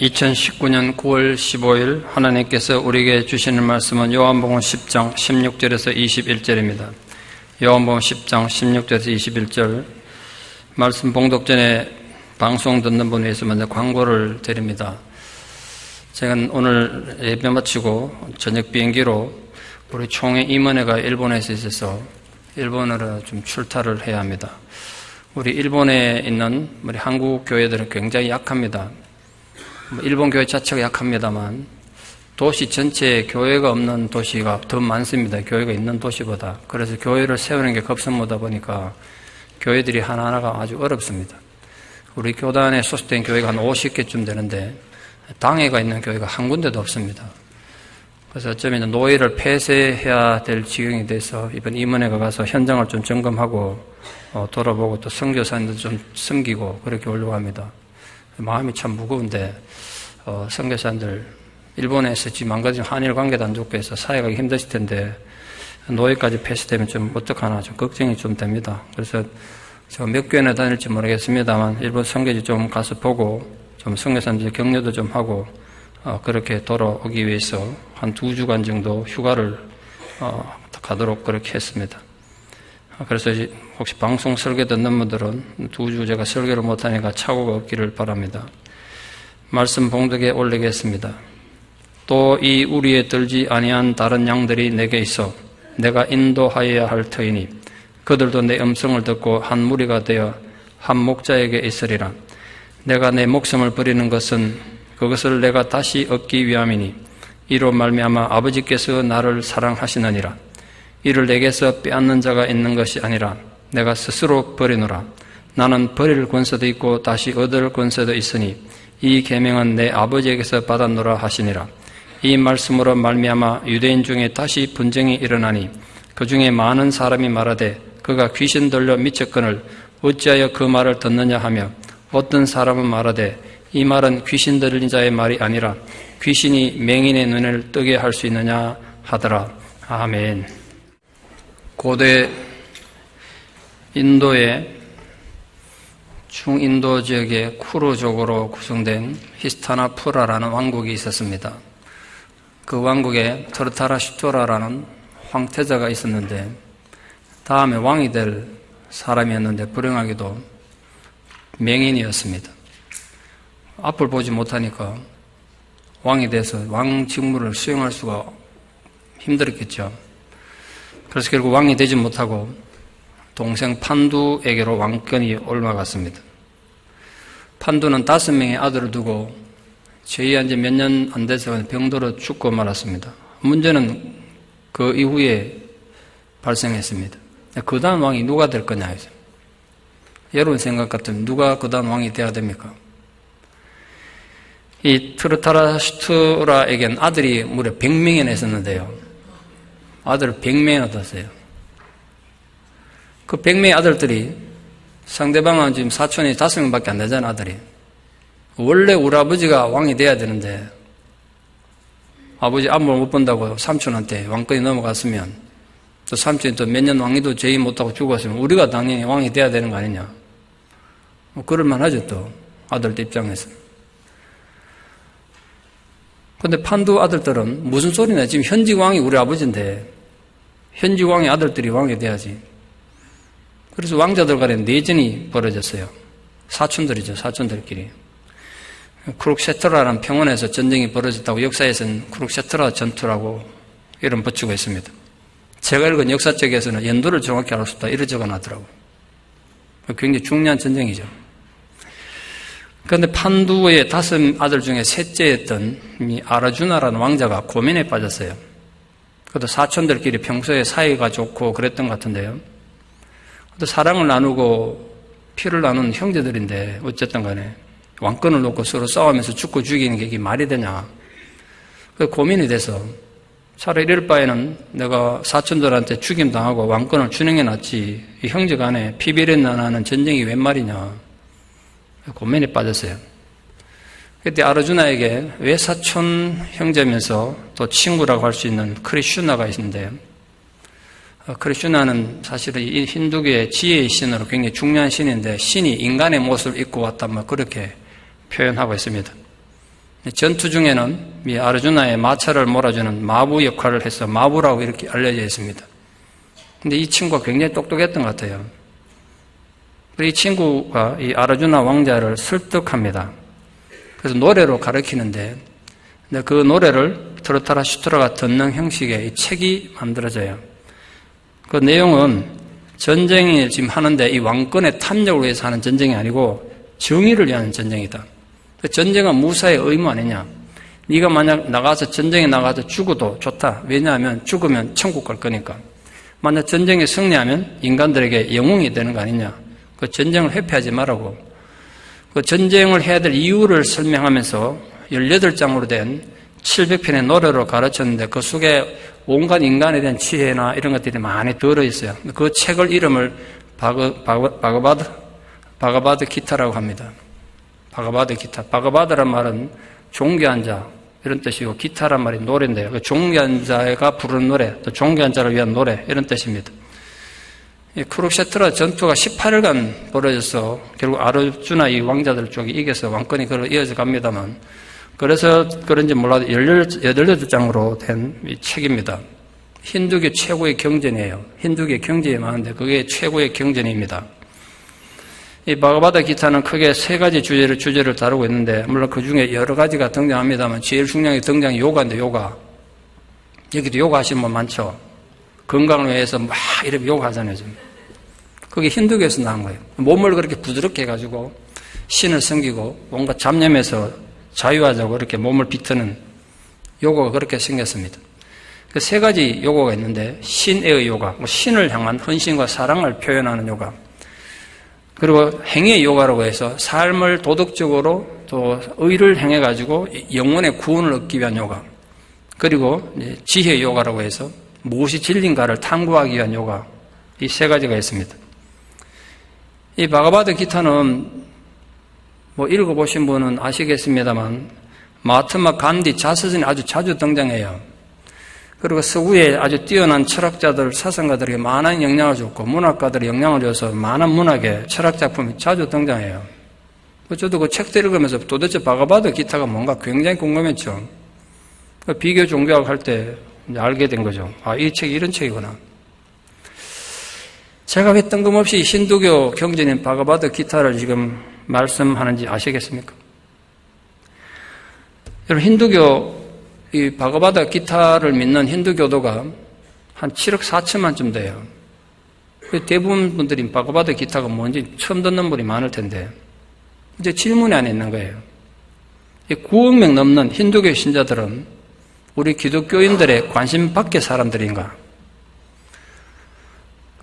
2019년 9월 15일 하나님께서 우리에게 주시는 말씀은 요한복음 10장 16절에서 21절입니다. 요한복음 10장 16절에서 21절 말씀 봉독 전에 방송 듣는 분 위해서 먼저 광고를 드립니다. 제가 오늘 예배 마치고 저녁 비행기로 우리 총회 임원회가 일본에서 있어서 일본으로 좀 출타를 해야 합니다. 우리 일본에 있는 우리 한국 교회들은 굉장히 약합니다. 일본 교회 자체가 약합니다만 도시 전체에 교회가 없는 도시가 더 많습니다. 교회가 있는 도시보다. 그래서 교회를 세우는 게 급선무다 보니까 교회들이 하나하나가 아주 어렵습니다. 우리 교단에 소속된 교회가 한 50개쯤 되는데 당회가 있는 교회가 한 군데도 없습니다. 그래서 어쩌면 노예를 폐쇄해야 될 지경이 돼서 이번 임원회가 가서 현장을 좀 점검하고 돌아보고 또 선교사님들 좀 섬기고 그렇게 오려고 합니다. 마음이 참 무거운데 선교사님들 일본에서 지금 망가진 한일 관계도 안 좋고 해서 사회가 힘드실 텐데 노예까지 폐쇄되면 좀 어떡하나 좀 걱정이 좀 됩니다. 그래서 제가 몇 교회나 다닐지 모르겠습니다만 일본 선교지 좀 가서 보고 좀 선교사님들 격려도 좀 하고 그렇게 돌아오기 위해서 한 2주간 정도 휴가를 가도록 그렇게 했습니다. 그래서 혹시 방송 설교 듣는 분들은 2주 제가 설교를 못하니까 착오가 없기를 바랍니다. 말씀 봉독에 올리겠습니다. 또 이 우리에 들지 아니한 다른 양들이 내게 있어 내가 인도하여야 할 터이니 그들도 내 음성을 듣고 한 무리가 되어 한 목자에게 있으리라. 내가 내 목숨을 버리는 것은 그것을 내가 다시 얻기 위함이니 이로 말미암아 아버지께서 나를 사랑하시느니라. 이를 내게서 빼앗는 자가 있는 것이 아니라 내가 스스로 버리노라. 나는 버릴 권세도 있고 다시 얻을 권세도 있으니 이 계명은 내 아버지에게서 받았노라 하시니라. 이 말씀으로 말미암아 유대인 중에 다시 분쟁이 일어나니 그 중에 많은 사람이 말하되 그가 귀신 들려 미쳤거늘 어찌하여 그 말을 듣느냐 하며 어떤 사람은 말하되 이 말은 귀신 들린 자의 말이 아니라 귀신이 맹인의 눈을 뜨게 할 수 있느냐 하더라. 아멘. 고대 인도의 중인도 지역의 쿠르족으로 구성된 히스타나푸라라는 왕국이 있었습니다. 그 왕국에 트르타라슈토라라는 황태자가 있었는데 다음에 왕이 될 사람이었는데 불행하게도 맹인이었습니다. 앞을 보지 못하니까 왕이 돼서 왕 직무를 수행할 수가 힘들었겠죠. 그래서 결국 왕이 되지 못하고 동생 판두에게로 왕권이 올라갔습니다. 판두는 5명의 아들을 두고 제위한 지 몇 년 안 돼서 병들어 죽고 말았습니다. 문제는 그 이후에 발생했습니다. 그 다음 왕이 누가 될 거냐 해서. 여러분 생각 같으면 누가 그 다음 왕이 돼야 됩니까? 이 트르타라슈트라에겐 아들이 무려 100명이나 있었는데요. 아들을 100명이나 얻었어요. 그 100명의 아들들이 상대방은 지금 사촌이 5명밖에 안 되잖아, 아들이. 원래 우리 아버지가 왕이 돼야 되는데 아버지 앞을 못 본다고 삼촌한테 왕권이 넘어갔으면 또 삼촌이 또 몇 년 왕위도 재임 못하고 죽었으면 우리가 당연히 왕이 돼야 되는 거 아니냐. 뭐 그럴만 하죠, 또. 아들들 입장에서. 근데 판두 아들들은 무슨 소리냐. 지금 현직 왕이 우리 아버지인데 현직 왕의 아들들이 왕이 돼야지. 그래서 왕자들 간에 내전이 벌어졌어요. 사촌들이죠, 사촌들끼리. 쿠룩세트라라는 평원에서 전쟁이 벌어졌다고 역사에서는 쿠룩세트라 전투라고 이름 붙이고 있습니다. 제가 읽은 역사책에서는 연도를 정확히 알 수 없다 이렇게 적어놨더라고요. 굉장히 중요한 전쟁이죠. 그런데 판두의 5 아들 중에 셋째였던 이 아라주나라는 왕자가 고민에 빠졌어요. 그것도 사촌들끼리 평소에 사이가 좋고 그랬던 것 같은데요. 또 사랑을 나누고 피를 나눈 형제들인데 어쨌든 간에 왕권을 놓고 서로 싸우면서 죽고 죽이는 게 이게 말이 되냐. 그래서 고민이 돼서 차라리 이럴 바에는 내가 사촌들한테 죽임당하고 왕권을 준행해놨지 이 형제 간에 피비린 나는 전쟁이 웬 말이냐. 고민에 빠졌어요. 그때 아르주나에게 외사촌 형제면서 또 친구라고 할 수 있는 크리슈나가 있는데 크리슈나는 사실은 이 힌두교의 지혜의 신으로 굉장히 중요한 신인데 신이 인간의 모습을 입고 왔다 뭐 그렇게 표현하고 있습니다. 전투 중에는 이 아르주나의 마차를 몰아주는 마부 역할을 해서 마부라고 이렇게 알려져 있습니다. 근데 이 친구가 굉장히 똑똑했던 것 같아요. 이 친구가 이 아르주나 왕자를 설득합니다. 그래서 노래로 가르치는데 그 노래를 트로타라 슈트라가 듣는 형식의 이 책이 만들어져요. 그 내용은 전쟁을 지금 하는데 이 왕권의 탐욕을 위해서 하는 전쟁이 아니고 정의를 위한 전쟁이다. 전쟁은 무사의 의무 아니냐. 네가 만약 나가서 전쟁에 나가서 죽어도 좋다. 왜냐하면 죽으면 천국 갈 거니까. 만약 전쟁에 승리하면 인간들에게 영웅이 되는 거 아니냐. 그 전쟁을 회피하지 말라고. 그 전쟁을 해야 될 이유를 설명하면서 18장으로 된 700편의 노래로 가르쳤는데 그 속에 온갖 인간에 대한 지혜나 이런 것들이 많이 들어있어요. 그 책을 이름을 바가바드 기타라고 합니다. 바가바드 기타. 바가바드란 말은 존귀한 자 이런 뜻이고 기타란 말이 노래인데요. 그 존귀한 자가 부르는 노래, 또 존귀한 자를 위한 노래 이런 뜻입니다. 이 쿠룩셰트라 전투가 18일간 벌어져서 결국 아르주나 이 왕자들 쪽이 이겨서 왕권이 이어져 갑니다만 그래서 그런지 몰라도 18장으로 된 이 책입니다. 힌두교 최고의 경전이에요. 힌두교의 경전이 많은데 그게 최고의 경전입니다. 이 바가바다 기타는 크게 3가지 주제를 다루고 있는데 물론 그 중에 여러 가지가 등장합니다만 제일 중요하게 등장이 요가인데 요가. 여기도 요가 하시는 분 많죠. 건강을 위해서 막 이렇게 요가 하잖아요. 지금. 그게 힌두교에서 나온 거예요. 몸을 그렇게 부드럽게 해가지고 신을 섬기고 뭔가 잡념에서 자유하자고 이렇게 몸을 비트는 요가가 그렇게 생겼습니다. 그 3가지 요가가 있는데 신의 요가, 신을 향한 헌신과 사랑을 표현하는 요가. 그리고 행위의 요가라고 해서 삶을 도덕적으로 또 의를 행해가지고 영혼의 구원을 얻기 위한 요가. 그리고 지혜의 요가라고 해서 무엇이 진리인가를 탐구하기 위한 요가. 이 3가지가 있습니다. 이 바가바드 기타는 읽어보신 분은 아시겠습니다만 마하트마 간디 자서전에 아주 자주 등장해요. 그리고 서구에 아주 뛰어난 철학자들, 사상가들에게 많은 영향을 줬고 문학가들이 영향을 줘서 많은 문학에 철학 작품이 자주 등장해요. 저도 그 책들 읽으면서 도대체 바가바드 기타가 뭔가 굉장히 궁금했죠. 비교 종교학 할 때 알게 된 거죠. 아, 이 책이 이런 책이구나. 제가 왜 뜬금없이 힌두교 경전인 바가바드 기타를 지금 말씀하는지 아시겠습니까? 여러분, 힌두교 이 바가바드 기타를 믿는 힌두교도가 한 7억 4천만쯤 돼요. 대부분 분들이 바가바드 기타가 뭔지 처음 듣는 분이 많을 텐데 이제 질문이 안에 있는 거예요. 9억 명 넘는 힌두교 신자들은 우리 기독교인들의 관심 밖의 사람들인가?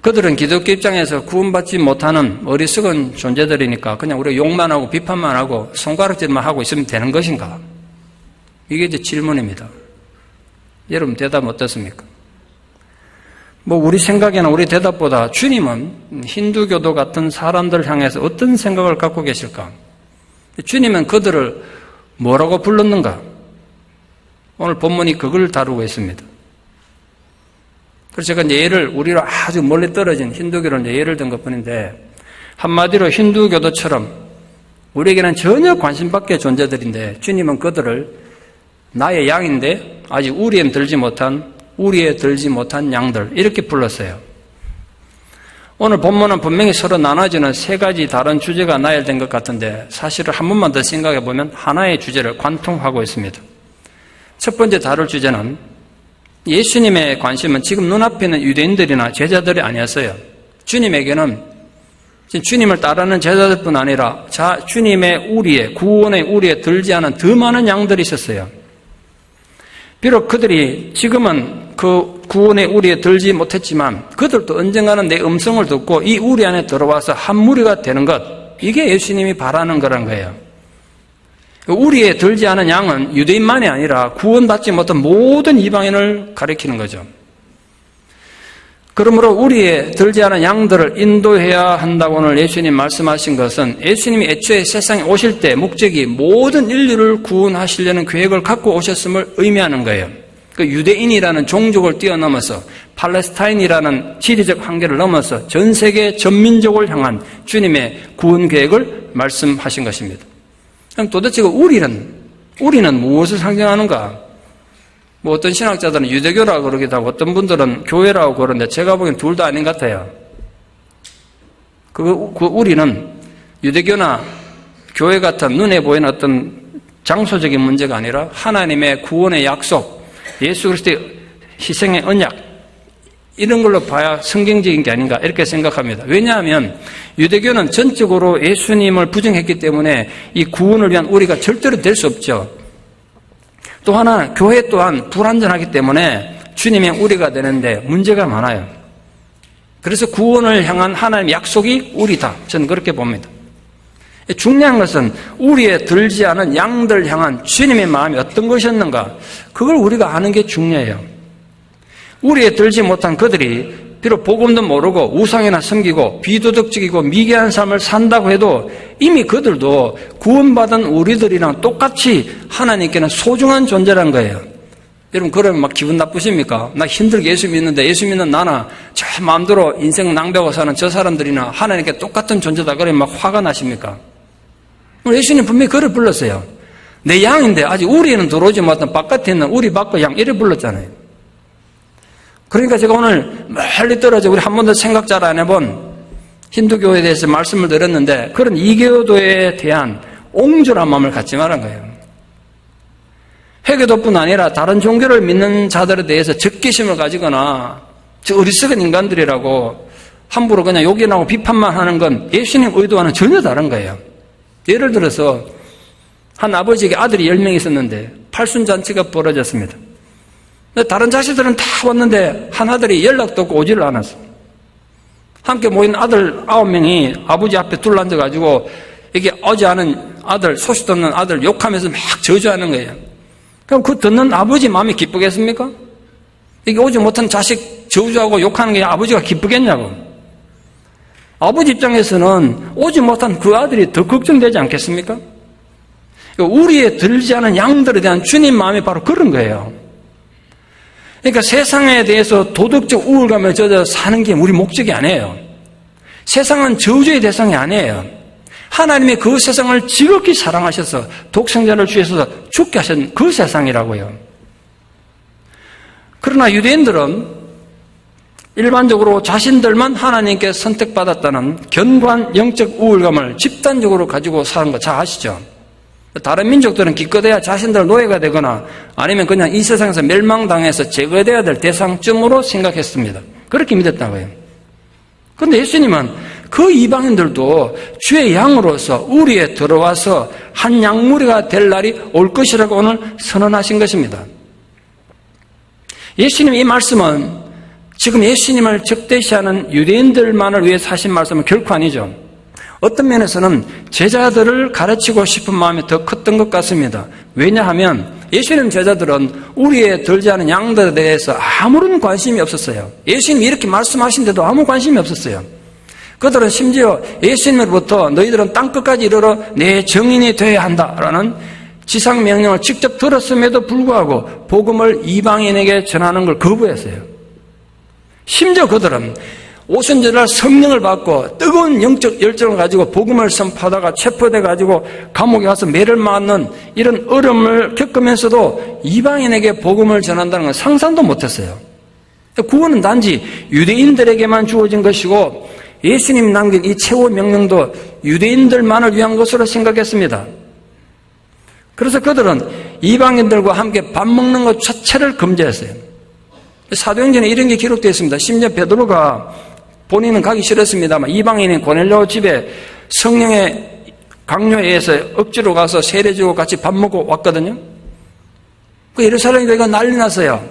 그들은 기독교 입장에서 구원받지 못하는 어리석은 존재들이니까 그냥 우리가 욕만 하고 비판만 하고 손가락질만 하고 있으면 되는 것인가? 이게 이제 질문입니다. 여러분 대답 어떻습니까? 우리 생각이나 우리 대답보다 주님은 힌두교도 같은 사람들 향해서 어떤 생각을 갖고 계실까? 주님은 그들을 뭐라고 불렀는가? 오늘 본문이 그걸 다루고 있습니다. 그래서 제가 예를 우리로 아주 멀리 떨어진 힌두교를 예를 든 것뿐인데 한마디로 힌두교도처럼 우리에게는 전혀 관심 밖의 존재들인데 주님은 그들을 나의 양인데 아직 우리에 들지 못한 양들 이렇게 불렀어요. 오늘 본문은 분명히 서로 나눠지는 3가지 다른 주제가 나열된 것 같은데 사실은 한 번만 더 생각해 보면 하나의 주제를 관통하고 있습니다. 첫 번째 다룰 주제는 예수님의 관심은 지금 눈앞에 있는 유대인들이나 제자들이 아니었어요. 주님에게는 주님을 따르는 제자들뿐 아니라 주님의 우리에 구원의 우리에 들지 않은 더 많은 양들이 있었어요. 비록 그들이 지금은 그 구원의 우리에 들지 못했지만 그들도 언젠가는 내 음성을 듣고 이 우리 안에 들어와서 한 무리가 되는 것, 이게 예수님이 바라는 거란 거예요. 우리에 들지 않은 양은 유대인만이 아니라 구원받지 못한 모든 이방인을 가리키는 거죠. 그러므로 우리에 들지 않은 양들을 인도해야 한다고 오늘 예수님 말씀하신 것은 예수님이 애초에 세상에 오실 때 목적이 모든 인류를 구원하시려는 계획을 갖고 오셨음을 의미하는 거예요. 그 유대인이라는 종족을 뛰어넘어서 팔레스타인이라는 지리적 한계를 넘어서 전 세계 전민족을 향한 주님의 구원 계획을 말씀하신 것입니다. 그럼 도대체 우리는 우리는 무엇을 상징하는가? 뭐 어떤 신학자들은 유대교라고 그러기도 하고 어떤 분들은 교회라고 그러는데 제가 보기엔 둘 다 아닌 것 같아요. 그 우리는 유대교나 교회 같은 눈에 보이는 어떤 장소적인 문제가 아니라 하나님의 구원의 약속, 예수 그리스도의 희생의 언약, 이런 걸로 봐야 성경적인 게 아닌가 이렇게 생각합니다. 왜냐하면 유대교는 전적으로 예수님을 부정했기 때문에 이 구원을 위한 우리가 절대로 될 수 없죠. 또 하나 교회 또한 불완전하기 때문에 주님의 우리가 되는데 문제가 많아요. 그래서 구원을 향한 하나님의 약속이 우리다. 저는 그렇게 봅니다. 중요한 것은 우리에 들지 않은 양들 향한 주님의 마음이 어떤 것이었는가, 그걸 우리가 아는 게 중요해요. 우리에 들지 못한 그들이 비록 복음도 모르고 우상이나 섬기고 비도덕적이고 미개한 삶을 산다고 해도 이미 그들도 구원받은 우리들이랑 똑같이 하나님께는 소중한 존재란 거예요. 여러분 그러면 막 기분 나쁘십니까? 나 힘들게 예수 믿는데 예수 믿는 나나 저 마음대로 인생 낭비하고 사는 저 사람들이나 하나님께 똑같은 존재다 그러면 막 화가 나십니까? 예수님 분명히 그를 불렀어요. 내 양인데 아직 우리에는 들어오지 못한 바깥에 있는 우리 밖의 양 이래 불렀잖아요. 그러니까 제가 오늘 멀리 떨어져 우리 한 번도 생각 잘 안 해본 힌두교에 대해서 말씀을 드렸는데 그런 이교도에 대한 옹졸한 마음을 갖지 말란 거예요. 회교도뿐 아니라 다른 종교를 믿는 자들에 대해서 적개심을 가지거나 저 어리석은 인간들이라고 함부로 그냥 욕이나고 비판만 하는 건 예수님 의도와는 전혀 다른 거예요. 예를 들어서 한 아버지에게 아들이 10명 있었는데 팔순잔치가 벌어졌습니다. 다른 자식들은 다 왔는데 한 아들이 연락도 없고 오지를 않았어. 함께 모인 아들 9명이 아버지 앞에 둘러앉아가지고 이게 오지 않은 아들, 소식도 없는 아들 욕하면서 막 저주하는 거예요. 그럼 그 듣는 아버지 마음이 기쁘겠습니까? 이게 오지 못한 자식 저주하고 욕하는 게 아버지가 기쁘겠냐고. 아버지 입장에서는 오지 못한 그 아들이 더 걱정되지 않겠습니까? 우리에 들지 않은 양들에 대한 주님 마음이 바로 그런 거예요. 그러니까 세상에 대해서 도덕적 우울감을 젖어 사는 게 우리 목적이 아니에요. 세상은 저주의 대상이 아니에요. 하나님이 그 세상을 지극히 사랑하셔서 독생자를 주셔서 죽게 하신 그 세상이라고요. 그러나 유대인들은 일반적으로 자신들만 하나님께 선택받았다는 견고한 영적 우울감을 집단적으로 가지고 사는 거 잘 아시죠? 다른 민족들은 기껏해야 자신들 노예가 되거나 아니면 그냥 이 세상에서 멸망당해서 제거돼야 될 대상쯤으로 생각했습니다. 그렇게 믿었다고요. 그런데 예수님은 그 이방인들도 주의 양으로서 우리에 들어와서 한 양무리가 될 날이 올 것이라고 오늘 선언하신 것입니다. 예수님 이 말씀은 지금 예수님을 적대시하는 유대인들만을 위해서 하신 말씀은 결코 아니죠. 어떤 면에서는 제자들을 가르치고 싶은 마음이 더 컸던 것 같습니다. 왜냐하면 예수님 제자들은 우리에 들지 않은 양들에 대해서 아무런 관심이 없었어요. 예수님이 이렇게 말씀하신데도 아무 관심이 없었어요. 그들은 심지어 예수님으로부터 너희들은 땅끝까지 이르러 내 증인이 되어야 한다라는 지상 명령을 직접 들었음에도 불구하고 복음을 이방인에게 전하는 걸 거부했어요. 심지어 그들은 오순절날 성령을 받고 뜨거운 영적 열정을 가지고 복음을 선포하다가 체포돼 가지고 감옥에 가서 매를 맞는 이런 어려움을 겪으면서도 이방인에게 복음을 전한다는 건 상상도 못했어요. 구원은 단지 유대인들에게만 주어진 것이고 예수님이 남긴 이 최후 명령도 유대인들만을 위한 것으로 생각했습니다. 그래서 그들은 이방인들과 함께 밥 먹는 것 자체를 금지했어요. 사도행전에 이런 게 기록되어 있습니다. 심지어 베드로가 본인은 가기 싫었습니다만 이방인인 고넬료 집에 성령의 강요에 의해서 억지로 가서 세례지고 같이 밥 먹고 왔거든요. 그 예루살렘 교회가 난리 났어요.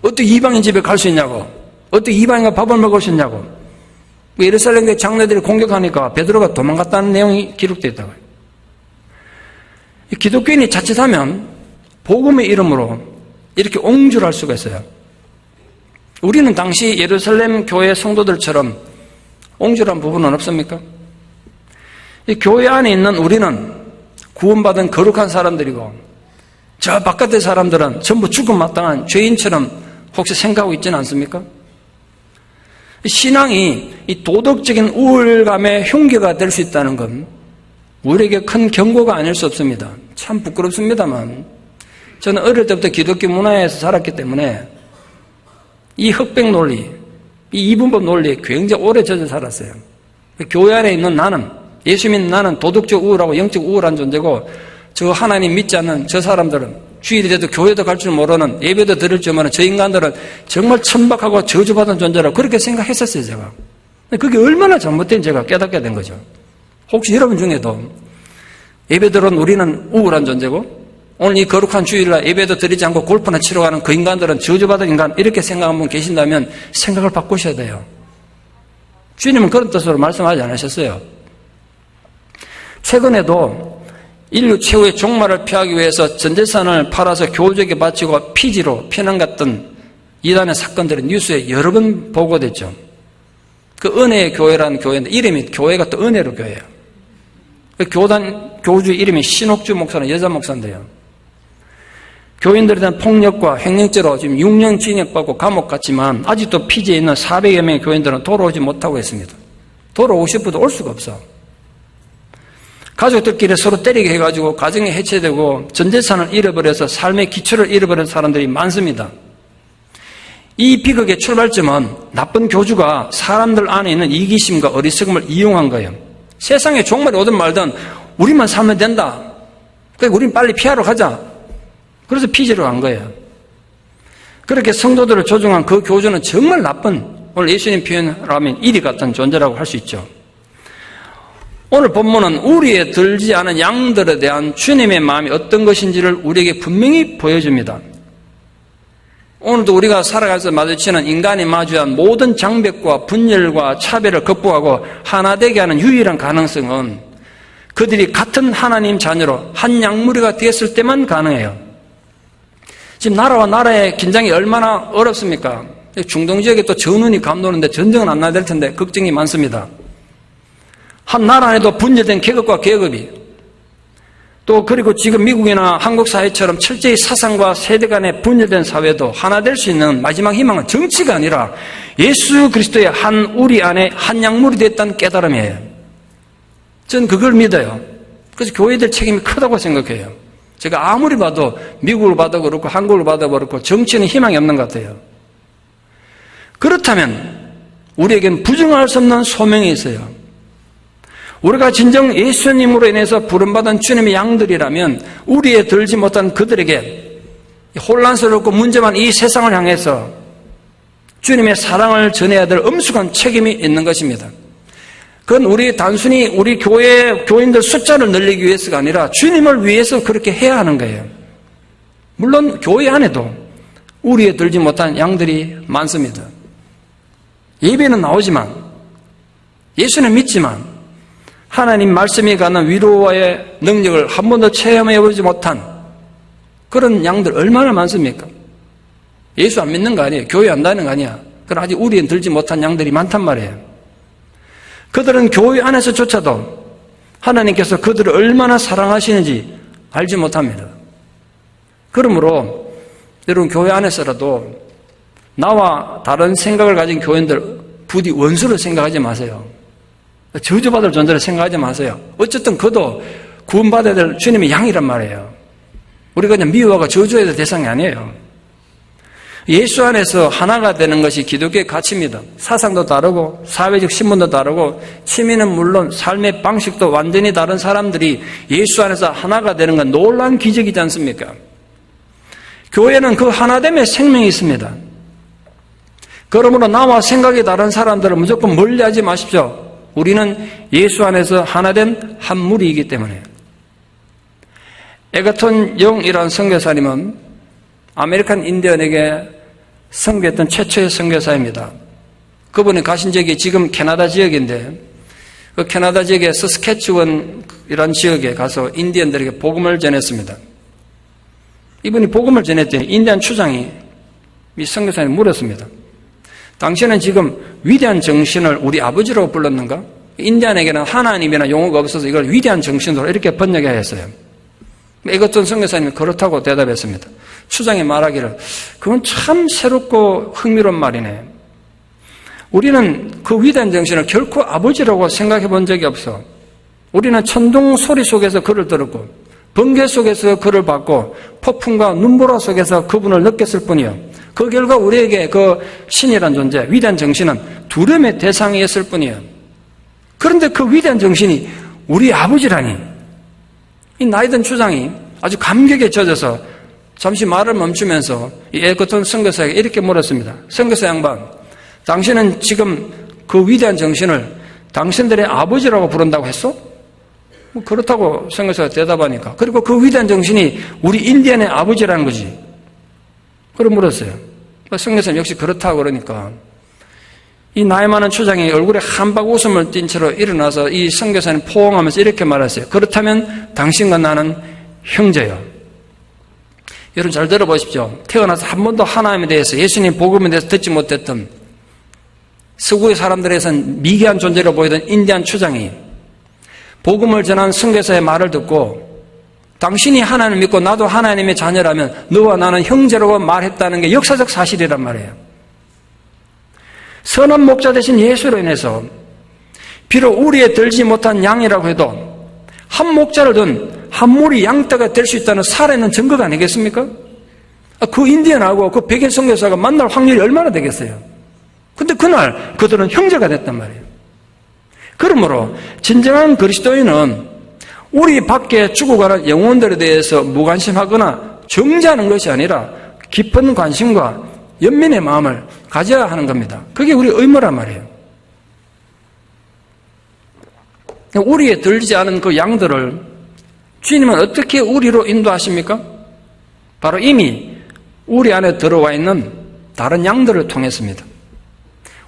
어떻게 이방인 집에 갈 수 있냐고. 어떻게 이방인과 밥을 먹을 수 있냐고. 그 예루살렘 교회 장로들이 공격하니까 베드로가 도망갔다는 내용이 기록되어 있다고요. 기독교인이 자칫하면 복음의 이름으로 이렇게 옹졸할 수가 있어요. 우리는 당시 예루살렘 교회 성도들처럼 옹졸한 부분은 없습니까? 이 교회 안에 있는 우리는 구원받은 거룩한 사람들이고 저 바깥의 사람들은 전부 죽음 마땅한 죄인처럼 혹시 생각하고 있지는 않습니까? 신앙이 이 도덕적인 우울감의 흉기가 될 수 있다는 건 우리에게 큰 경고가 아닐 수 없습니다. 참 부끄럽습니다만 저는 어릴 때부터 기독교 문화에서 자랐기 때문에 이 흑백 논리, 이 이분법 논리에 굉장히 오래 젖어 살았어요. 교회 안에 있는 나는, 예수 믿는 나는 도덕적 우월하고 영적 우월한 존재고 저 하나님 믿지 않는 저 사람들은 주일이 돼도 교회도 갈 줄 모르는, 예배도 드릴 줄 모르는 저 인간들은 정말 천박하고 저주받은 존재라고 그렇게 생각했었어요, 제가. 그게 얼마나 잘못된 제가 깨닫게 된 거죠. 혹시 여러분 중에도 예배 들어온 우리는 우월한 존재고 오늘 이 거룩한 주일날 예배도 드리지 않고 골프나 치러 가는 그 인간들은 저주받은 인간, 이렇게 생각하는 분 계신다면 생각을 바꾸셔야 돼요. 주님은 그런 뜻으로 말씀하지 않으셨어요. 최근에도 인류 최후의 종말을 피하기 위해서 전 재산을 팔아서 교주에게 바치고 피지로 피난 갔던 이단의 사건들이 뉴스에 여러 번 보고됐죠. 그 은혜의 교회라는 교회인데 이름이 교회가 또 은혜로 교회예요. 그 교주 이름이 신옥주 목사는 여자 목사인데요. 교인들에 대한 폭력과 횡령죄로 지금 6년 징역받고 감옥 갔지만 아직도 피지에 있는 400여 명의 교인들은 돌아오지 못하고 있습니다. 돌아오고 싶어도 올 수가 없어. 가족들끼리 서로 때리게 해가지고 가정이 해체되고 전 재산을 잃어버려서 삶의 기초를 잃어버린 사람들이 많습니다. 이 비극의 출발점은 나쁜 교주가 사람들 안에 있는 이기심과 어리석음을 이용한 거예요. 세상에 종말이 오든 말든 우리만 살면 된다. 그러니까 우린 빨리 피하러 가자. 그래서 피지로 간 거예요. 그렇게 성도들을 조종한 그 교주는 정말 나쁜, 오늘 예수님 표현하면 이리 같은 존재라고 할 수 있죠. 오늘 본문은 우리에 들지 않은 양들에 대한 주님의 마음이 어떤 것인지를 우리에게 분명히 보여줍니다. 오늘도 우리가 살아가면서 마주치는 인간이 마주한 모든 장벽과 분열과 차별을 극복하고 하나 되게 하는 유일한 가능성은 그들이 같은 하나님 자녀로 한 양무리가 되었을 때만 가능해요. 지금 나라와 나라의 긴장이 얼마나 어렵습니까? 중동 지역에 또 전운이 감도는데 전쟁은 안 나야 될 텐데 걱정이 많습니다. 한 나라 안에도 분열된 계급과 계급이 또 그리고 지금 미국이나 한국 사회처럼 철저히 사상과 세대 간의 분열된 사회도 하나 될 수 있는 마지막 희망은 정치가 아니라 예수 그리스도의 한 우리 안에 한 양물이 됐다는 깨달음이에요. 저는 그걸 믿어요. 그래서 교회들 책임이 크다고 생각해요. 제가 아무리 봐도 미국을 봐도 그렇고 한국을 봐도 그렇고 정치는 희망이 없는 것 같아요. 그렇다면 우리에겐 부정할 수 없는 소명이 있어요. 우리가 진정 예수님으로 인해서 부름받은 주님의 양들이라면 우리에 들지 못한 그들에게 혼란스럽고 문제만 이 세상을 향해서 주님의 사랑을 전해야 될 엄숙한 책임이 있는 것입니다. 그건 단순히 우리 교회 교인들 숫자를 늘리기 위해서가 아니라 주님을 위해서 그렇게 해야 하는 거예요. 물론 교회 안에도 우리에 들지 못한 양들이 많습니다. 예배는 나오지만 예수는 믿지만 하나님 말씀이 갖는 위로와의 능력을 한 번도 체험해보지 못한 그런 양들 얼마나 많습니까? 예수 안 믿는 거 아니에요. 교회 안 다니는 거 아니야. 그럼 아직 우리에 들지 못한 양들이 많단 말이에요. 그들은 교회 안에서조차도 하나님께서 그들을 얼마나 사랑하시는지 알지 못합니다. 그러므로 여러분 교회 안에서라도 나와 다른 생각을 가진 교인들 부디 원수를 생각하지 마세요. 저주받을 존재를 생각하지 마세요. 어쨌든 그도 구원받아야 될 주님의 양이란 말이에요. 우리가 그냥 미워하고 저주해야 될 대상이 아니에요. 예수 안에서 하나가 되는 것이 기독교의 가치입니다. 사상도 다르고 사회적 신분도 다르고 취미는 물론 삶의 방식도 완전히 다른 사람들이 예수 안에서 하나가 되는 건 놀라운 기적이지 않습니까? 교회는 그 하나됨의 생명이 있습니다. 그러므로 나와 생각이 다른 사람들은 무조건 멀리하지 마십시오. 우리는 예수 안에서 하나된 한 무리이기 때문에. 에거턴 영이라는 선교사님은 아메리칸 인디언에게 선교했던 최초의 선교사입니다. 그분이 가신 지역이 지금 캐나다 지역인데 그 캐나다 지역의 서스케츄원이라는 지역에 가서 인디언들에게 복음을 전했습니다. 이분이 복음을 전했더니 인디언 추장이 이 선교사님 물었습니다. 당신은 지금 위대한 정신을 우리 아버지라고 불렀는가? 인디언에게는 하나님이나 용어가 없어서 이걸 위대한 정신으로 이렇게 번역해야 했어요. 이것전 선교사님이 그렇다고 대답했습니다. 추장이 말하기를 그건 참 새롭고 흥미로운 말이네. 우리는 그 위대한 정신을 결코 아버지라고 생각해 본 적이 없어. 우리는 천둥 소리 속에서 그를 들었고 번개 속에서 그를 봤고 폭풍과 눈보라 속에서 그분을 느꼈을 뿐이요. 그 결과 우리에게 그 신이란 존재, 위대한 정신은 두려움의 대상이었을 뿐이에요. 그런데 그 위대한 정신이 우리 아버지라니. 이 나이든 추장이 아주 감격에 젖어서 잠시 말을 멈추면서 이 에거턴 선교사에게 이렇게 물었습니다. 선교사 양반, 당신은 지금 그 위대한 정신을 당신들의 아버지라고 부른다고 했어? 뭐 그렇다고 선교사가 대답하니까. 그리고 그 위대한 정신이 우리 인디언의 아버지라는 거지. 그걸 물었어요. 선교사는 역시 그렇다고 그러니까 이 나이 많은 추장이 얼굴에 한박 웃음을 띤 채로 일어나서 이 선교사는 포옹하면서 이렇게 말했어요. 그렇다면 당신과 나는 형제요. 여러분 잘 들어보십시오. 태어나서 한 번도 하나님에 대해서, 예수님 복음에 대해서 듣지 못했던 서구의 사람들에선 미개한 존재로 보이던 인디안 추장이 복음을 전한 선교사의 말을 듣고 당신이 하나님을 믿고 나도 하나님의 자녀라면 너와 나는 형제라고 말했다는 게 역사적 사실이란 말이에요. 선한 목자 되신 예수로 인해서 비록 우리에 들지 못한 양이라고 해도 한 목자를 둔 한 무리 양떼가 될 수 있다는 살아있는 증거가 아니겠습니까? 그 인디언하고 그 백인 선교사가 만날 확률이 얼마나 되겠어요? 근데 그날 그들은 형제가 됐단 말이에요. 그러므로 진정한 그리스도인은 우리 밖에 죽어가는 영혼들에 대해서 무관심하거나 정죄하는 것이 아니라 깊은 관심과 연민의 마음을 가져야 하는 겁니다. 그게 우리 의무란 말이에요. 우리에 들지 않은 그 양들을 주님은 어떻게 우리로 인도하십니까? 바로 이미 우리 안에 들어와 있는 다른 양들을 통했습니다.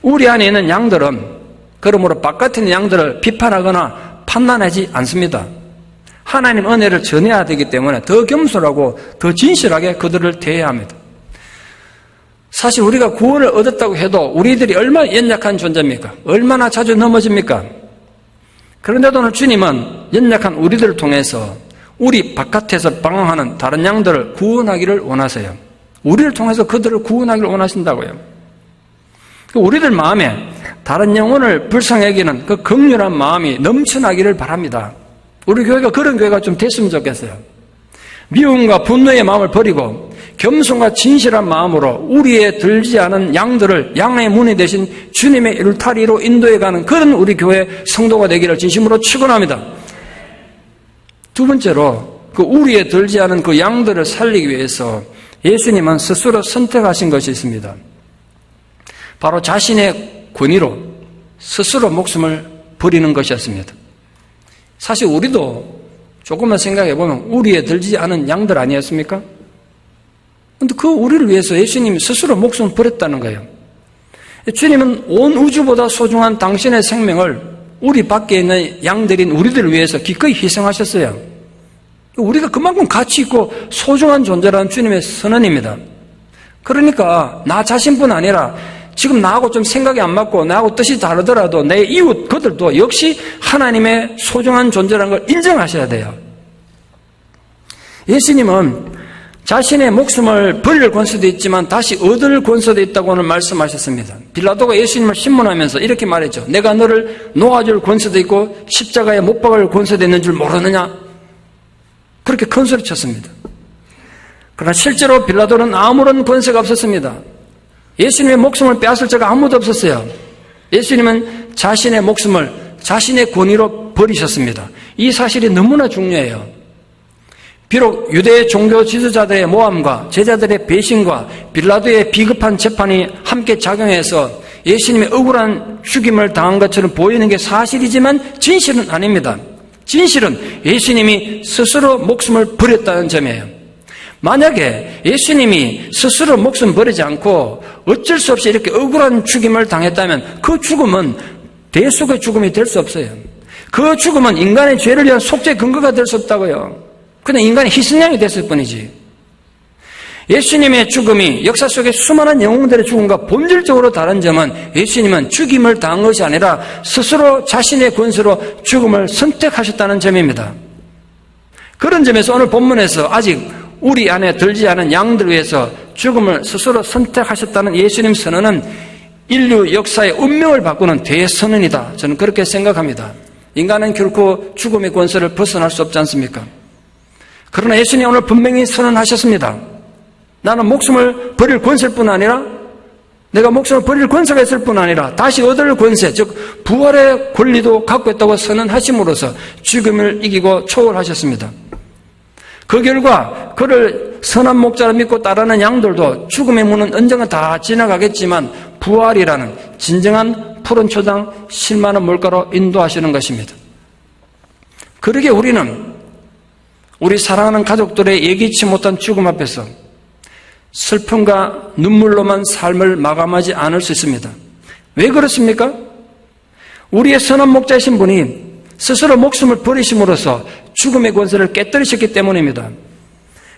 우리 안에 있는 양들은 그러므로 바깥에 있는 양들을 비판하거나 판단하지 않습니다. 하나님 은혜를 전해야 되기 때문에 더 겸손하고 더 진실하게 그들을 대해야 합니다. 사실 우리가 구원을 얻었다고 해도 우리들이 얼마나 연약한 존재입니까? 얼마나 자주 넘어집니까? 그런데도 오늘 주님은 연약한 우리들을 통해서 우리 바깥에서 방황하는 다른 양들을 구원하기를 원하세요. 우리를 통해서 그들을 구원하기를 원하신다고요. 우리들 마음에 다른 영혼을 불쌍히 여기는 그 긍휼한 마음이 넘쳐나기를 바랍니다. 우리 교회가 그런 교회가 좀 됐으면 좋겠어요. 미움과 분노의 마음을 버리고 겸손과 진실한 마음으로 우리에 들지 않은 양들을 양의 문이 되신 주님의 울타리로 인도해가는 그런 우리 교회 성도가 되기를 진심으로 축원합니다. 두 번째로 그 우리에 들지 않은 그 양들을 살리기 위해서 예수님은 스스로 선택하신 것이 있습니다. 바로 자신의 권위로 스스로 목숨을 버리는 것이었습니다. 사실 우리도 조금만 생각해 보면 우리에 들지 않은 양들 아니었습니까? 그런데 그 우리를 위해서 예수님이 스스로 목숨을 버렸다는 거예요. 주님은 온 우주보다 소중한 당신의 생명을 우리 밖에 있는 양들인 우리들을 위해서 기꺼이 희생하셨어요. 우리가 그만큼 가치 있고 소중한 존재라는 주님의 선언입니다. 그러니까 나 자신뿐 아니라 지금 나하고 좀 생각이 안 맞고 나하고 뜻이 다르더라도 내 이웃 그들도 역시 하나님의 소중한 존재라는 걸 인정하셔야 돼요. 예수님은 자신의 목숨을 버릴 권세도 있지만 다시 얻을 권세도 있다고 오늘 말씀하셨습니다. 빌라도가 예수님을 신문하면서 이렇게 말했죠. 내가 너를 놓아줄 권세도 있고 십자가에 못 박을 권세도 있는 줄 모르느냐? 그렇게 큰 소리 쳤습니다. 그러나 실제로 빌라도는 아무런 권세가 없었습니다. 예수님의 목숨을 빼앗을 자가 아무도 없었어요. 예수님은 자신의 목숨을 자신의 권위로 버리셨습니다. 이 사실이 너무나 중요해요. 비록 유대 종교 지도자들의 모함과 제자들의 배신과 빌라도의 비급한 재판이 함께 작용해서 예수님의 억울한 죽임을 당한 것처럼 보이는 게 사실이지만 진실은 아닙니다. 진실은 예수님이 스스로 목숨을 버렸다는 점이에요. 만약에 예수님이 스스로 목숨 버리지 않고 어쩔 수 없이 이렇게 억울한 죽임을 당했다면 그 죽음은 대속의 죽음이 될 수 없어요. 그 죽음은 인간의 죄를 위한 속죄 근거가 될 수 없다고요. 그냥 인간의 희생양이 됐을 뿐이지. 예수님의 죽음이 역사 속의 수많은 영웅들의 죽음과 본질적으로 다른 점은 예수님은 죽임을 당한 것이 아니라 스스로 자신의 권세로 죽음을 선택하셨다는 점입니다. 그런 점에서 오늘 본문에서 아직 우리 안에 들지 않은 양들 위해서 죽음을 스스로 선택하셨다는 예수님 선언은 인류 역사의 운명을 바꾸는 대선언이다. 저는 그렇게 생각합니다. 인간은 결코 죽음의 권세를 벗어날 수 없지 않습니까? 그러나 예수님이 오늘 분명히 선언하셨습니다. 나는 목숨을 버릴 권세일 뿐 아니라 내가 목숨을 버릴 권세가 있을 뿐 아니라 다시 얻을 권세, 즉 부활의 권리도 갖고 있다고 선언하심으로써 죽음을 이기고 초월하셨습니다. 그 결과 그를 선한 목자로 믿고 따르는 양들도 죽음의 문은 언젠가 다 지나가겠지만 부활이라는 진정한 푸른 초장 10만 원 물가로 인도하시는 것입니다. 그러게 우리는 우리 사랑하는 가족들의 예기치 못한 죽음 앞에서 슬픔과 눈물로만 삶을 마감하지 않을 수 있습니다. 왜 그렇습니까? 우리의 선한 목자이신 분이 스스로 목숨을 버리심으로써 죽음의 권세를 깨뜨리셨기 때문입니다.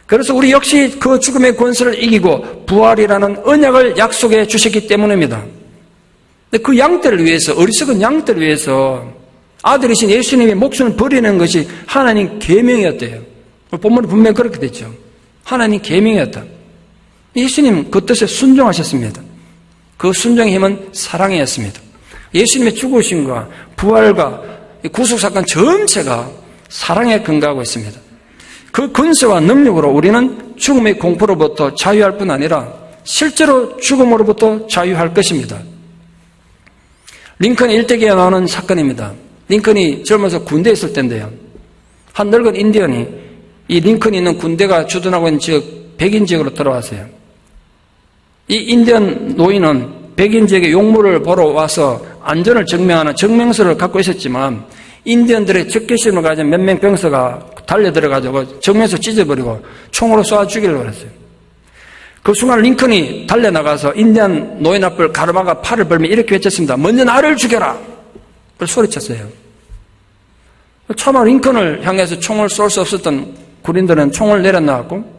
그래서 우리 역시 그 죽음의 권세를 이기고 부활이라는 언약을 약속해 주셨기 때문입니다. 근데 그 양떼를 위해서, 어리석은 양떼를 위해서 아들이신 예수님이 목숨을 버리는 것이 하나님 계명이었대요. 본문에 분명히 그렇게 됐죠. 하나님 계명이었다. 예수님 그 뜻에 순종하셨습니다. 그 순종의 힘은 사랑이었습니다. 예수님의 죽으심과 부활과 구속사건 전체가 사랑에 근거하고 있습니다. 그 근세와 능력으로 우리는 죽음의 공포로부터 자유할 뿐 아니라 실제로 죽음으로부터 자유할 것입니다. 링컨 일대기에 나오는 사건입니다. 링컨이 젊어서 군대에 있을 때인데요. 한 늙은 인디언이 이 링컨이 있는 군대가 주둔하고 있는 지역, 백인 지역으로 들어왔어요. 이 인디언 노인은 백인 지역의 용무를 보러 와서 안전을 증명하는 증명서를 갖고 있었지만 인디언들의 적개심을 가진 몇 명 병사가 달려들어가지고 정면서 찢어버리고 총으로 쏴 죽이려고 그랬어요. 그 순간 링컨이 달려나가서 인디언 노인 앞을 가로막아 팔을 벌며 이렇게 외쳤습니다. 먼저 나를 죽여라! 그걸 소리쳤어요. 차마 링컨을 향해서 총을 쏠 수 없었던 군인들은 총을 내려놔갖고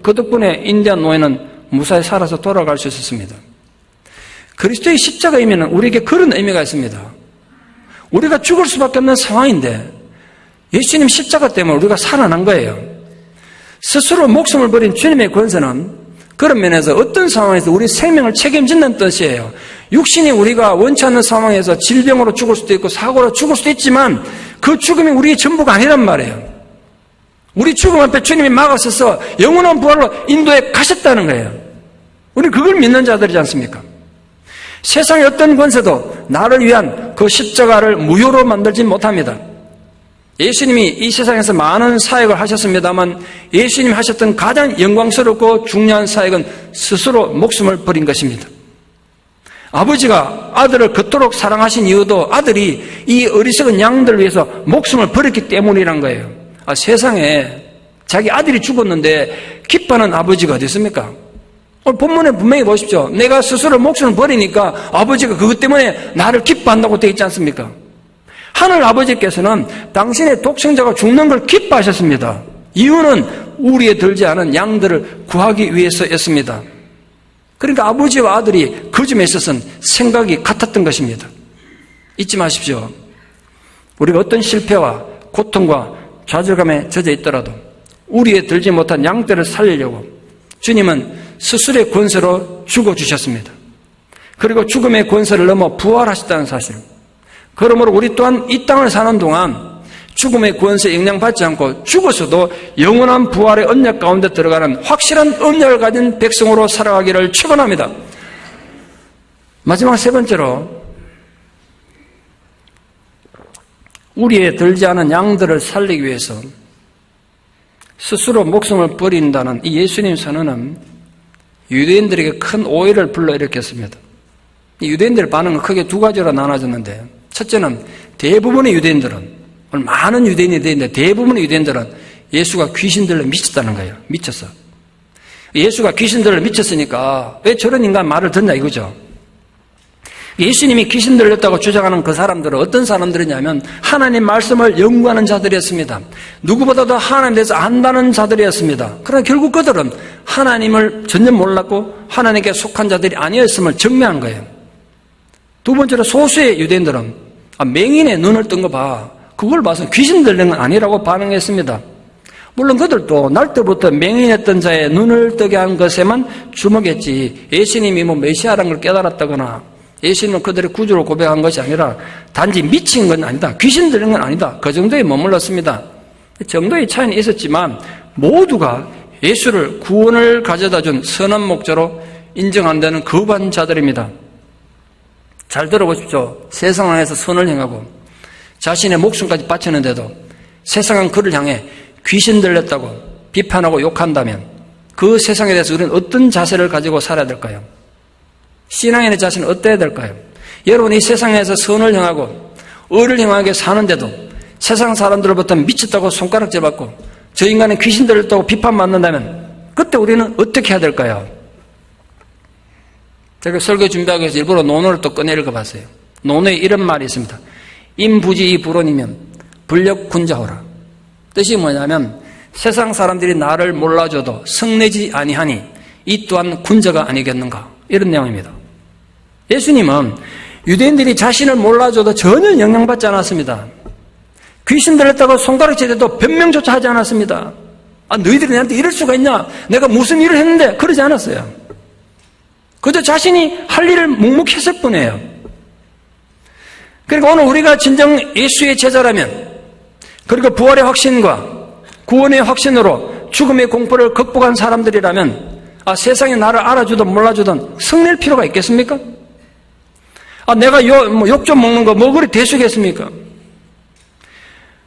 그 덕분에 인디언 노인은 무사히 살아서 돌아갈 수 있었습니다. 그리스도의 십자가이면 우리에게 그런 의미가 있습니다. 우리가 죽을 수밖에 없는 상황인데 예수님 십자가 때문에 우리가 살아난 거예요. 스스로 목숨을 버린 주님의 권세는 그런 면에서 어떤 상황에서 우리 생명을 책임진다는 뜻이에요. 육신이 우리가 원치 않는 상황에서 질병으로 죽을 수도 있고 사고로 죽을 수도 있지만 그 죽음이 우리의 전부가 아니란 말이에요. 우리 죽음 앞에 주님이 막아서서 영원한 부활로 인도에 가셨다는 거예요. 우리 그걸 믿는 자들이지 않습니까? 세상의 어떤 권세도 나를 위한 그 십자가를 무효로 만들지 못합니다. 예수님이 이 세상에서 많은 사역을 하셨습니다만 예수님이 하셨던 가장 영광스럽고 중요한 사역은 스스로 목숨을 버린 것입니다. 아버지가 아들을 그토록 사랑하신 이유도 아들이 이 어리석은 양들을 위해서 목숨을 버렸기 때문이란 거예요. 세상에 자기 아들이 죽었는데 기뻐하는 아버지가 어디 있습니까? 오늘 본문에 분명히 보십시오. 내가 스스로 목숨을 버리니까 아버지가 그것 때문에 나를 기뻐한다고 되어 있지 않습니까? 하늘 아버지께서는 당신의 독생자가 죽는 걸 기뻐하셨습니다. 이유는 우리에 들지 않은 양들을 구하기 위해서였습니다. 그러니까 아버지와 아들이 그 점에 있어서는 생각이 같았던 것입니다. 잊지 마십시오. 우리가 어떤 실패와 고통과 좌절감에 젖어 있더라도 우리에 들지 못한 양떼를 살리려고 주님은 스스로의 권세로 죽어주셨습니다. 그리고 죽음의 권세를 넘어 부활하셨다는 사실. 그러므로 우리 또한 이 땅을 사는 동안 죽음의 권세에 영향받지 않고 죽어서도 영원한 부활의 언약 가운데 들어가는 확실한 언약을 가진 백성으로 살아가기를 축원합니다. 마지막 세 번째로 우리에 들지 않은 양들을 살리기 위해서 스스로 목숨을 버린다는 이 예수님 선언은 유대인들에게 큰 오해를 불러일으켰습니다. 이 유대인들의 반응은 크게 두 가지로 나눠졌는데 첫째는 대부분의 유대인들은 많은 유대인이 되는데 대부분의 유대인들은 예수가 귀신들로 미쳤다는 거예요. 미쳤어. 예수가 귀신들로 미쳤으니까 왜 저런 인간 말을 듣냐 이거죠. 예수님이 귀신 들렸다고 주장하는 그 사람들은 어떤 사람들이냐면 하나님 말씀을 연구하는 자들이었습니다. 누구보다도 하나님에 대해서 안다는 자들이었습니다. 그러나 결국 그들은 하나님을 전혀 몰랐고 하나님께 속한 자들이 아니었음을 증명한 거예요. 두 번째로 소수의 유대인들은 맹인의 눈을 뜬 거 봐. 그걸 봐서 귀신 들린 건 아니라고 반응했습니다. 물론 그들도 날 때부터 맹인했던 자의 눈을 뜨게 한 것에만 주목했지 예수님이 메시아라는 걸 깨달았다거나 예수님은 그들의 구주로 고백한 것이 아니라 단지 미친 건 아니다. 귀신 들린 건 아니다. 그 정도에 머물렀습니다. 정도의 차이는 있었지만 모두가 예수를 구원을 가져다 준 선한 목자로 인정한다는 거부한 자들입니다. 잘 들어보십시오. 세상 안에서 선을 행하고 자신의 목숨까지 바쳤는데도 세상은 그를 향해 귀신 들렸다고 비판하고 욕한다면 그 세상에 대해서 우리는 어떤 자세를 가지고 살아야 될까요? 신앙인의 자세는 어때야 될까요? 여러분, 이 세상에서 선을 행하고 의를 행하게 사는데도 세상 사람들로부터 미쳤다고 손가락질 받고 저 인간은 귀신 들렸다고 비판받는다면 그때 우리는 어떻게 해야 될까요? 제가 설교 준비하기 위해서 일부러 논어를 또 꺼내 읽어봤어요. 논어에 이런 말이 있습니다. 임부지이 불온이면 불력군자호라. 뜻이 뭐냐면 세상 사람들이 나를 몰라줘도 성내지 아니하니 이 또한 군자가 아니겠는가, 이런 내용입니다. 예수님은 유대인들이 자신을 몰라줘도 전혀 영향받지 않았습니다. 귀신 들렸다고 손가락질해도 변명조차 하지 않았습니다. 너희들이 나한테 이럴 수가 있냐, 내가 무슨 일을 했는데, 그러지 않았어요. 그저 자신이 할 일을 묵묵히 했을 뿐이에요. 그러니까 오늘 우리가 진정 예수의 제자라면, 그리고 부활의 확신과 구원의 확신으로 죽음의 공포를 극복한 사람들이라면 세상이 나를 알아주든 몰라주든 성낼 필요가 있겠습니까? 내가 욕 좀 먹는 거 뭐 그리 대수겠습니까?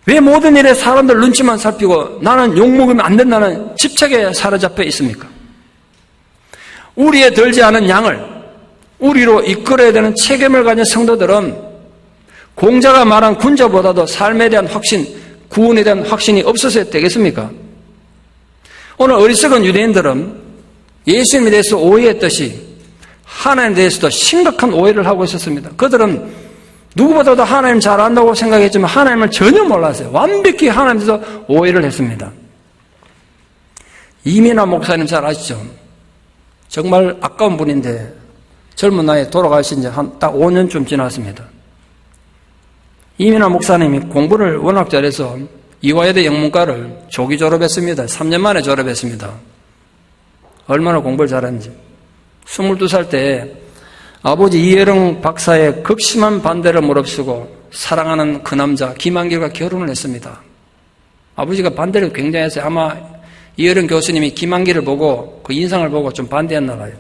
왜 모든 일에 사람들 눈치만 살피고 나는 욕 먹으면 안 된다는 집착에 사로잡혀 있습니까? 우리에 들지 않은 양을 우리로 이끌어야 되는 책임을 가진 성도들은 공자가 말한 군자보다도 삶에 대한 확신, 구원에 대한 확신이 없어서야 되겠습니까? 오늘 어리석은 유대인들은 예수님에 대해서 오해했듯이 하나님에 대해서도 심각한 오해를 하고 있었습니다. 그들은 누구보다도 하나님 잘 안다고 생각했지만 하나님을 전혀 몰랐어요. 완벽히 하나님에 대해서 오해를 했습니다. 이민아 목사님 잘 아시죠? 정말 아까운 분인데 젊은 나이에 돌아가신 지 딱 5년쯤 지났습니다. 이민아 목사님이 공부를 워낙 잘해서 이화여대 영문과를 조기 졸업했습니다. 3년 만에 졸업했습니다. 얼마나 공부를 잘했는지. 22살 때 아버지 이혜령 박사의 극심한 반대를 무릅쓰고 사랑하는 그 남자 김한길과 결혼을 했습니다. 아버지가 반대를 굉장히 했어요. 아마 이혜령 교수님이 김한길을 보고 그 인상을 보고 좀 반대했나 봐요.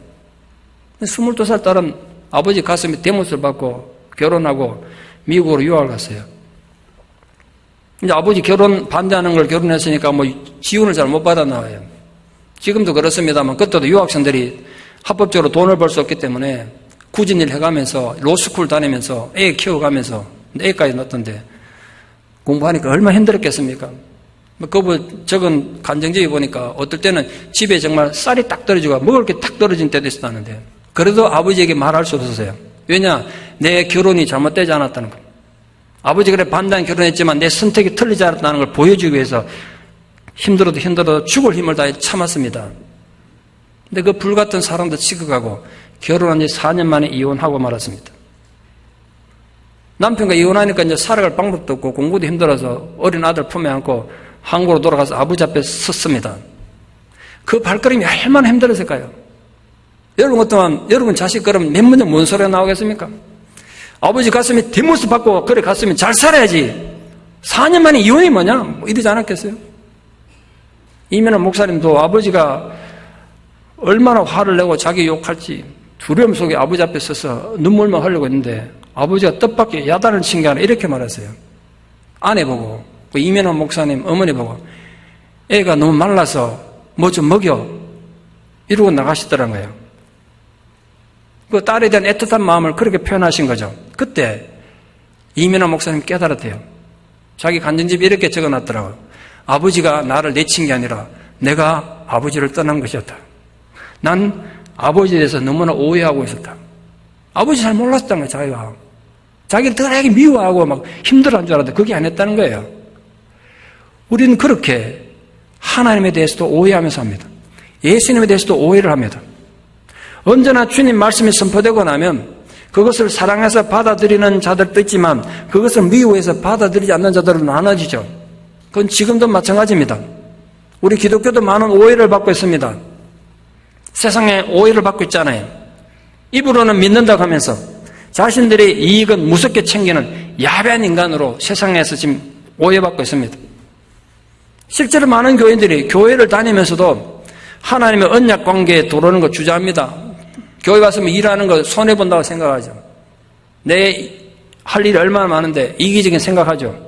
22살 딸은 아버지 가슴에 대못을 받고 결혼하고 미국으로 유학을 갔어요. 이제 아버지 결혼 반대하는 걸 결혼했으니까 지원을 잘 못 받았나 봐요. 지금도 그렇습니다만 그때도 유학생들이 합법적으로 돈을 벌 수 없기 때문에 굳은 일 해가면서 로스쿨 다니면서 애 키워가면서 애까지 넣었던데 공부하니까 얼마나 힘들었겠습니까? 그분 적은 간정적이 보니까 어떨 때는 집에 정말 쌀이 딱 떨어지고 먹을 게 딱 떨어진 때도 있었다는데 그래도 아버지에게 말할 수 없었어요. 왜냐? 내 결혼이 잘못되지 않았다는 것. 아버지 그래 반대한 결혼했지만 내 선택이 틀리지 않았다는 걸 보여주기 위해서 힘들어도 죽을 힘을 다해 참았습니다. 근데 그 불같은 사랑도 치켜가고 결혼한 지 4년 만에 이혼하고 말았습니다. 남편과 이혼하니까 이제 살아갈 방법도 없고 공부도 힘들어서 어린 아들 품에 안고 한국으로 돌아가서 아버지 앞에 섰습니다. 그 발걸음이 얼마나 힘들었을까요? 여러분 어떠한 여러분 자식 그러면 맨 먼저 뭔 소리가 나오겠습니까? 아버지 가슴에 뒷모습 받고 그래 갔으면 잘 살아야지. 4년 만에 이혼이 뭐냐? 이러지 않았겠어요? 이민아 목사님도 아버지가 얼마나 화를 내고 자기 욕할지 두려움 속에 아버지 앞에 서서 눈물만 흘리고 있는데 아버지가 뜻밖의 야단을 친 게 아니라 이렇게 말했어요. 아내 보고 이민아 목사님 어머니 보고 애가 너무 말라서 뭐 좀 먹여 이러고 나가시더란 거예요. 그 딸에 대한 애틋한 마음을 그렇게 표현하신 거죠. 그때 이민아 목사님 깨달았대요. 자기 간증집에 이렇게 적어놨더라고요. 아버지가 나를 내친 게 아니라 내가 아버지를 떠난 것이었다. 난 아버지에 대해서 너무나 오해하고 있었다. 아버지 잘 몰랐다는 거예요, 자기가. 자기를 되게 미워하고 막 힘들어한 줄 알았는데 그게 아니었다는 거예요. 우리는 그렇게 하나님에 대해서도 오해하면서 합니다. 예수님에 대해서도 오해를 합니다. 언제나 주님 말씀이 선포되고 나면 그것을 사랑해서 받아들이는 자들도 있지만 그것을 미워해서 받아들이지 않는 자들은 나눠지죠. 그건 지금도 마찬가지입니다. 우리 기독교도 많은 오해를 받고 있습니다. 세상에 오해를 받고 있잖아요. 입으로는 믿는다고 하면서 자신들의 이익은 무섭게 챙기는 야비한 인간으로 세상에서 지금 오해받고 있습니다. 실제로 많은 교인들이 교회를 다니면서도 하나님의 언약 관계에 들어오는 거 주저합니다. 교회 가서 일하는 거 손해본다고 생각하죠. 내 할 일이 얼마나 많은데 이기적인 생각하죠.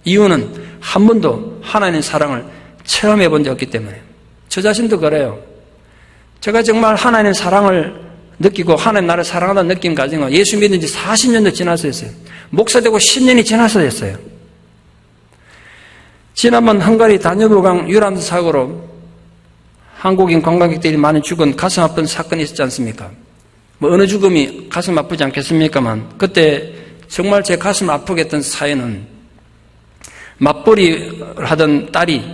이유는 한 번도 하나님의 사랑을 체험해 본 적 없기 때문에. 저 자신도 그래요. 제가 정말 하나님의 사랑을 느끼고 하나님 나를 사랑한다는 느낌 가진 건 예수 믿은 지 40년도 지나서 했어요. 목사 되고 10년이 지나서 했어요. 지난번 헝가리 다뉴브강 유람선 사고로 한국인 관광객들이 많이 죽은 가슴 아픈 사건이 있었지 않습니까? 뭐 어느 죽음이 가슴 아프지 않겠습니까만 그때 정말 제 가슴 아프게 했던 사연은 맞벌이를 하던 딸이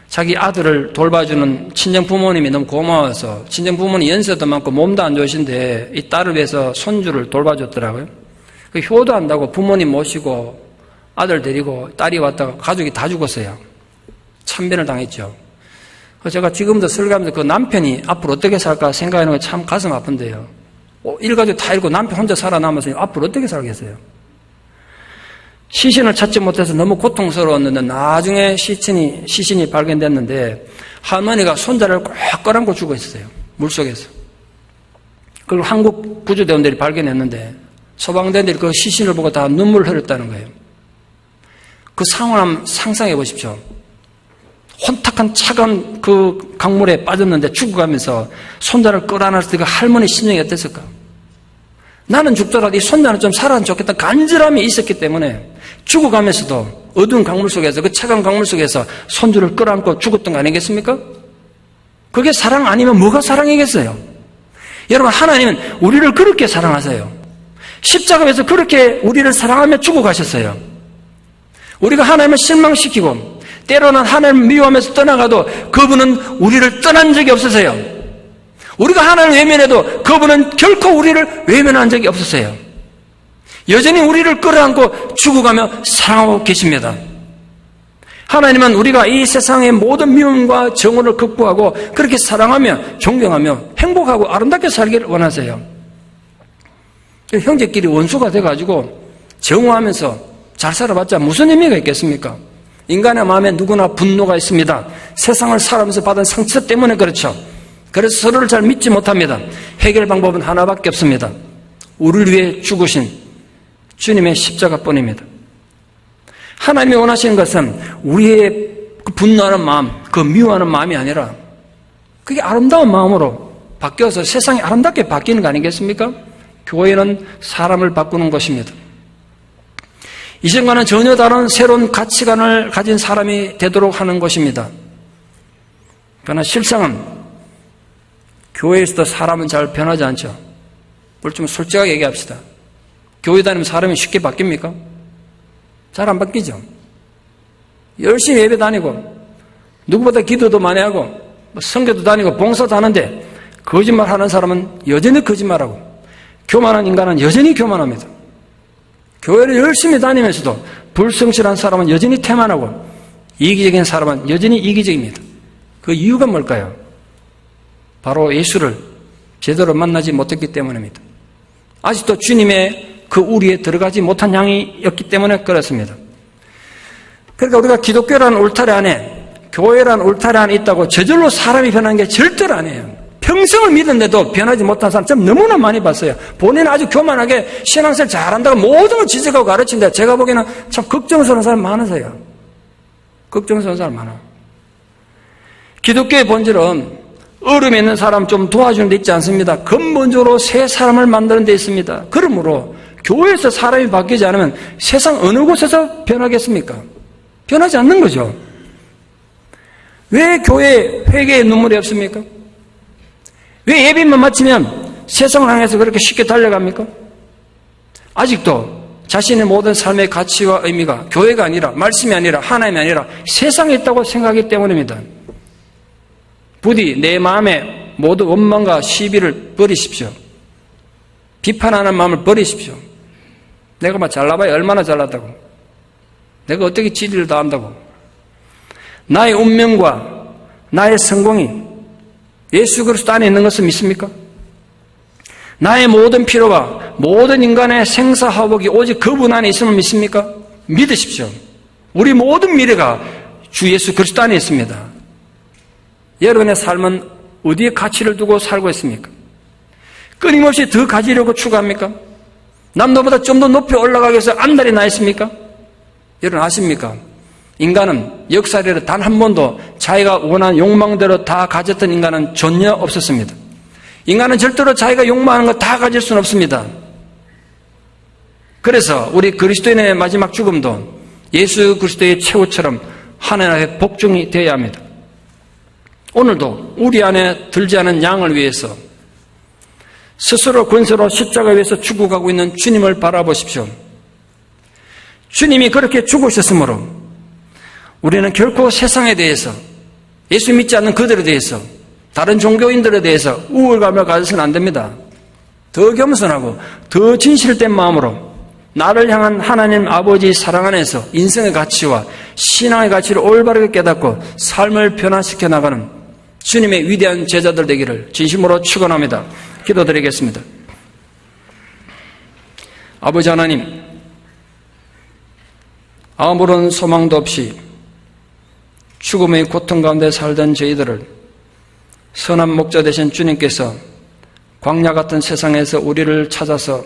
자기 아들을 돌봐주는 친정 부모님이 너무 고마워서 친정 부모님 연세도 많고 몸도 안 좋으신데 이 딸을 위해서 손주를 돌봐줬더라고요. 그 효도 한다고 부모님 모시고 아들 데리고 딸이 왔다가 가족이 다 죽었어요. 참변을 당했죠. 그래서 제가 지금도 설교하면서 그 남편이 앞으로 어떻게 살까 생각하는 게 참 가슴 아픈데요. 일가족 다 잃고 남편 혼자 살아남아서 앞으로 어떻게 살겠어요? 시신을 찾지 못해서 너무 고통스러웠는데 나중에 시신이 발견됐는데 할머니가 손자를 꽉 끌어안고 죽어 있었어요. 물속에서. 그걸 한국 구조대원들이 발견했는데 소방대원들이 그 시신을 보고 다 눈물을 흘렸다는 거예요. 그 상황을 한번 상상해 보십시오. 혼탁한 차가운 그 강물에 빠졌는데 죽어가면서 손자를 끌어안았을 때 그 할머니 심정이 어땠을까? 나는 죽더라도 이 손자는 좀 살아는 좋겠다 간절함이 있었기 때문에 죽어가면서도 어두운 강물 속에서 그 차가운 강물 속에서 손주를 끌어안고 죽었던 거 아니겠습니까? 그게 사랑 아니면 뭐가 사랑이겠어요? 여러분 하나님은 우리를 그렇게 사랑하세요. 십자가에서 그렇게 우리를 사랑하며 죽어가셨어요. 우리가 하나님을 실망시키고 때로는 하나님을 미워하면서 떠나가도 그분은 우리를 떠난 적이 없으세요. 우리가 하나님을 외면해도 그분은 결코 우리를 외면한 적이 없으세요. 여전히 우리를 끌어안고 죽어가며 사랑하고 계십니다. 하나님은 우리가 이 세상의 모든 미움과 정오를 극복하고 그렇게 사랑하며 존경하며 행복하고 아름답게 살기를 원하세요. 형제끼리 원수가 돼가지고 정오하면서 잘 살아봤자 무슨 의미가 있겠습니까? 인간의 마음에 누구나 분노가 있습니다. 세상을 살아가면서 받은 상처 때문에 그렇죠. 그래서 서로를 잘 믿지 못합니다. 해결 방법은 하나밖에 없습니다. 우리를 위해 죽으신 주님의 십자가뿐입니다. 하나님이 원하시는 것은 우리의 그 분노하는 마음, 그 미워하는 마음이 아니라 그게 아름다운 마음으로 바뀌어서 세상이 아름답게 바뀌는 거 아니겠습니까? 교회는 사람을 바꾸는 것입니다. 이전과는 전혀 다른 새로운 가치관을 가진 사람이 되도록 하는 것입니다. 그러나 실상은 교회에서도 사람은 잘 변하지 않죠. 우리 좀 솔직하게 얘기합시다. 교회 다니면 사람이 쉽게 바뀝니까? 잘 안 바뀌죠. 열심히 예배 다니고 누구보다 기도도 많이 하고 선교도 다니고 봉사도 하는데 거짓말하는 사람은 여전히 거짓말하고 교만한 인간은 여전히 교만합니다. 교회를 열심히 다니면서도 불성실한 사람은 여전히 태만하고 이기적인 사람은 여전히 이기적입니다. 그 이유가 뭘까요? 바로 예수를 제대로 만나지 못했기 때문입니다. 아직도 주님의 그 우리에 들어가지 못한 양이었기 때문에 그렇습니다. 그러니까 우리가 기독교라는 울타리 안에 교회라는 울타리 안에 있다고 저절로 사람이 변하는 게 절대로 아니에요. 평생을 믿었는데도 변하지 못한 사람 참 너무나 많이 봤어요. 본인은 아주 교만하게 신앙생활 잘한다고 모든 걸 지적하고 가르친다. 제가 보기에는 참 걱정스러운 사람 많으세요. 걱정스러운 사람 많아. 기독교의 본질은 어려움에 있는 사람 좀 도와주는 데 있지 않습니다. 근본적으로 새 사람을 만드는 데 있습니다. 그러므로 교회에서 사람이 바뀌지 않으면 세상 어느 곳에서 변하겠습니까? 변하지 않는 거죠. 왜 교회에 회개의 눈물이 없습니까? 왜 예배만 마치면 세상을 향해서 그렇게 쉽게 달려갑니까? 아직도 자신의 모든 삶의 가치와 의미가 교회가 아니라 말씀이 아니라 하나님이 아니라 세상에 있다고 생각하기 때문입니다. 부디 내 마음에 모두 원망과 시비를 버리십시오. 비판하는 마음을 버리십시오. 내가 막 잘나봐야 얼마나 잘났다고. 내가 어떻게 지리를 다 한다고. 나의 운명과 나의 성공이 예수 그리스도 안에 있는 것을 믿습니까? 나의 모든 필요와 모든 인간의 생사화복이 오직 그분 안에 있음을 믿습니까? 믿으십시오. 우리 모든 미래가 주 예수 그리스도 안에 있습니다. 여러분의 삶은 어디에 가치를 두고 살고 있습니까? 끊임없이 더 가지려고 추구합니까? 남들보다 좀 더 높이 올라가기 위해서 안달이 나 있습니까? 여러분 아십니까? 인간은 역사를 단 한 번도 자기가 원한 욕망대로 다 가졌던 인간은 전혀 없었습니다. 인간은 절대로 자기가 욕망하는 거 다 가질 수는 없습니다. 그래서 우리 그리스도인의 마지막 죽음도 예수 그리스도의 최후처럼 하나님 앞에 복종이 되어야 합니다. 오늘도 우리 안에 들지 않은 양을 위해서 스스로 권세로 십자가 위에서 죽어가고 있는 주님을 바라보십시오. 주님이 그렇게 죽으셨으므로 우리는 결코 세상에 대해서, 예수 믿지 않는 그들에 대해서, 다른 종교인들에 대해서 우월감을 가져서는 안 됩니다. 더 겸손하고 더 진실된 마음으로 나를 향한 하나님 아버지 사랑 안에서 인생의 가치와 신앙의 가치를 올바르게 깨닫고 삶을 변화시켜 나가는 주님의 위대한 제자들 되기를 진심으로 축원합니다. 기도드리겠습니다. 아버지 하나님, 아무런 소망도 없이 죽음의 고통 가운데 살던 저희들을 선한 목자 되신 주님께서 광야 같은 세상에서 우리를 찾아서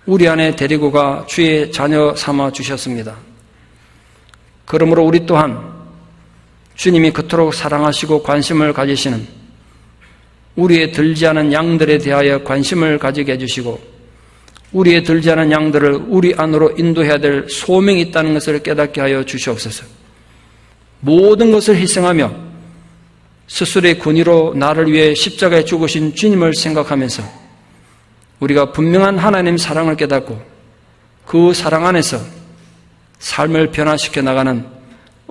우리 안에 데리고 가 주의 자녀 삼아 주셨습니다. 그러므로 우리 또한 주님이 그토록 사랑하시고 관심을 가지시는 우리의 들지 않은 양들에 대하여 관심을 가지게 해주시고 우리의 들지 않은 양들을 우리 안으로 인도해야 될 소명이 있다는 것을 깨닫게 하여 주시옵소서. 모든 것을 희생하며 스스로의 권위로 나를 위해 십자가에 죽으신 주님을 생각하면서 우리가 분명한 하나님 사랑을 깨닫고 그 사랑 안에서 삶을 변화시켜 나가는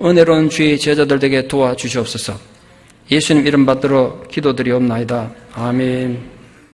은혜로운 주의 제자들 되게 도와주시옵소서. 예수님 이름 받들어 기도드리옵나이다. 아멘.